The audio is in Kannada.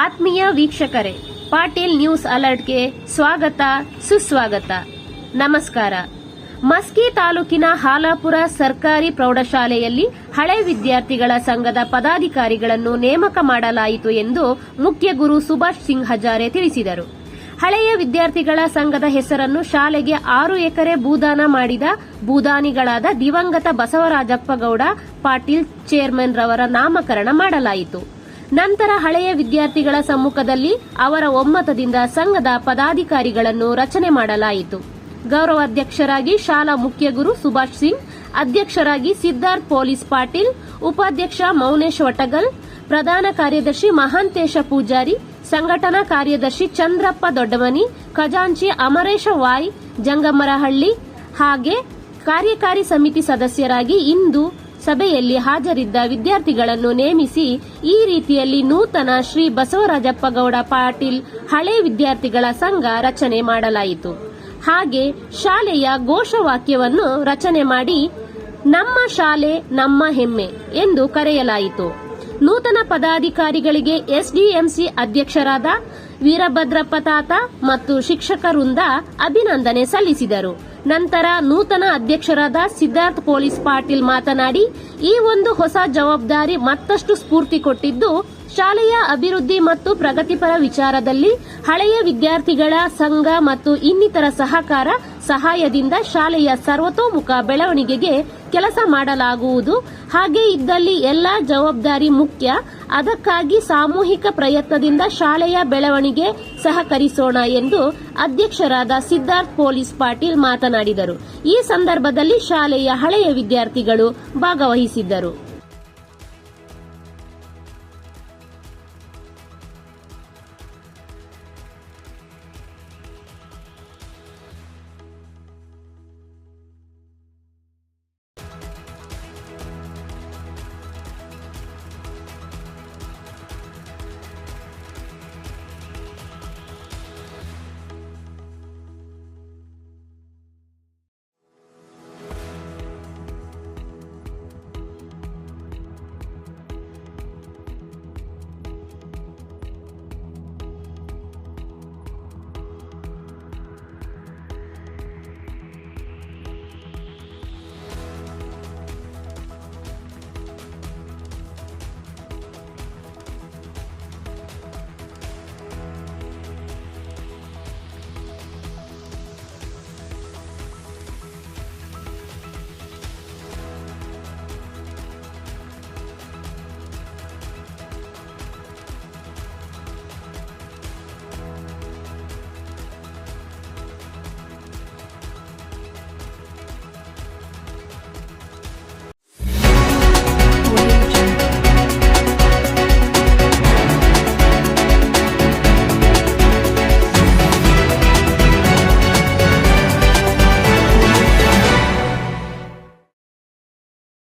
ಆತ್ಮೀಯ ವೀಕ್ಷಕರೇ, ಪಾಟೀಲ್ ನ್ಯೂಸ್ ಅಲರ್ಟ್ಗೆ ಸ್ವಾಗತ ಸುಸ್ವಾಗತ. ನಮಸ್ಕಾರ. ಮಸ್ಕಿ ತಾಲೂಕಿನ ಹಾಲಾಪುರ ಸರ್ಕಾರಿ ಪ್ರೌಢಶಾಲೆಯಲ್ಲಿ ಹಳೆ ವಿದ್ಯಾರ್ಥಿಗಳ ಸಂಘದ ಪದಾಧಿಕಾರಿಗಳನ್ನು ನೇಮಕ ಮಾಡಲಾಯಿತು ಎಂದು ಮುಖ್ಯ ಗುರು ಸುಭಾಷ್ ಸಿಂಗ್ ಹಜಾರೆ ತಿಳಿಸಿದರು. ಹಳೆಯ ವಿದ್ಯಾರ್ಥಿಗಳ ಸಂಘದ ಹೆಸರನ್ನು ಶಾಲೆಗೆ 6 ಎಕರೆ ಭೂದಾನ ಮಾಡಿದ ಭೂದಾನಿಗಳಾದ ದಿವಂಗತ ಬಸವರಾಜಪ್ಪ ಗೌಡ ಪಾಟೀಲ್ ಚೇರ್ಮನ್ ರವರ ನಾಮಕರಣ ಮಾಡಲಾಯಿತು. ನಂತರ ಹಳೆಯ ವಿದ್ಯಾರ್ಥಿಗಳ ಸಮ್ಮುಖದಲ್ಲಿ ಅವರ ಒಮ್ಮತದಿಂದ ಸಂಘದ ಪದಾಧಿಕಾರಿಗಳನ್ನು ರಚನೆ ಮಾಡಲಾಯಿತು. ಗೌರವಾಧ್ಯಕ್ಷರಾಗಿ ಶಾಲಾ ಮುಖ್ಯ ಗುರು ಸುಭಾಷ್ ಸಿಂಗ್, ಅಧ್ಯಕ್ಷರಾಗಿ ಸಿದ್ದಾರ್ಥ್ ಪೊಲೀಸ್ ಪಾಟೀಲ್, ಉಪಾಧ್ಯಕ್ಷ ಮೌನೇಶ್ ವಟಗಲ್, ಪ್ರಧಾನ ಕಾರ್ಯದರ್ಶಿ ಮಹಾಂತೇಶ ಪೂಜಾರಿ, ಸಂಘಟನಾ ಕಾರ್ಯದರ್ಶಿ ಚಂದ್ರಪ್ಪ ದೊಡ್ಡಮನಿ, ಖಜಾಂಚಿ ಅಮರೇಶ ವಾಯ್ ಜಂಗಮರಹಳ್ಳಿ ಹಾಗೆ ಕಾರ್ಯಕಾರಿ ಸಮಿತಿ ಸದಸ್ಯರಾಗಿ ಇಂದು ಸಭೆಯಲ್ಲಿ ಹಾಜರಿದ್ದ ವಿದ್ಯಾರ್ಥಿಗಳನ್ನು ನೇಮಿಸಿ ಈ ರೀತಿಯಲ್ಲಿ ನೂತನ ಶ್ರೀ ಬಸವರಾಜಪ್ಪ ಗೌಡ ಪಾಟೀಲ್ ಹಳೆ ವಿದ್ಯಾರ್ಥಿಗಳ ಸಂಘ ರಚನೆ ಮಾಡಲಾಯಿತು. ಹಾಗೆ ಶಾಲೆಯ ಘೋಷವಾಕ್ಯವನ್ನು ರಚನೆ ಮಾಡಿ ನಮ್ಮ ಶಾಲೆ ನಮ್ಮ ಹೆಮ್ಮೆ ಎಂದು ಕರೆಯಲಾಯಿತು. ನೂತನ ಪದಾಧಿಕಾರಿಗಳಿಗೆ ಎಸ್ಡಿಎಂಸಿ ಅಧ್ಯಕ್ಷರಾದ ವೀರಭದ್ರಪ್ಪ ತಾತ ಮತ್ತು ಶಿಕ್ಷಕ ವೃಂದ ಅಭಿನಂದನೆ ಸಲ್ಲಿಸಿದರು. ನಂತರ ನೂತನ ಅಧ್ಯಕ್ಷರಾದ ಸಿದ್ದಾರ್ಥ್ ಪೊಲೀಸ್ ಪಾಟೀಲ್ ಮಾತನಾಡಿ, ಈ ಒಂದು ಹೊಸ ಜವಾಬ್ದಾರಿ ಮತ್ತಷ್ಟು ಸ್ಫೂರ್ತಿ ಕೊಟ್ಟಿದ್ದು, ಶಾಲೆಯ ಅಭಿವೃದ್ಧಿ ಮತ್ತು ಪ್ರಗತಿಪರ ವಿಚಾರದಲ್ಲಿ ಹಳೆಯ ವಿದ್ಯಾರ್ಥಿಗಳ ಸಂಘ ಮತ್ತು ಇನ್ನಿತರ ಸಹಾಯದಿಂದ ಶಾಲೆಯ ಸರ್ವತೋಮುಖ ಬೆಳವಣಿಗೆಗೆ ಕೆಲಸ ಮಾಡಲಾಗುವುದು. ಹಾಗೆ ಇದ್ದಲ್ಲಿ ಎಲ್ಲಾ ಜವಾಬ್ದಾರಿ ಮುಖ್ಯ. ಅದಕ್ಕಾಗಿ ಸಾಮೂಹಿಕ ಪ್ರಯತ್ನದಿಂದ ಶಾಲೆಯ ಬೆಳವಣಿಗೆ ಸಹಕರಿಸೋಣ ಎಂದು ಅಧ್ಯಕ್ಷರಾದ ಸಿದ್ದಾರ್ಥ್ ಪೊಲೀಸ್ ಪಾಟೀಲ್ ಮಾತನಾಡಿದರು. ಈ ಸಂದರ್ಭದಲ್ಲಿ ಶಾಲೆಯ ಹಳೆಯ ವಿದ್ಯಾರ್ಥಿಗಳು ಭಾಗವಹಿಸಿದ್ದರು.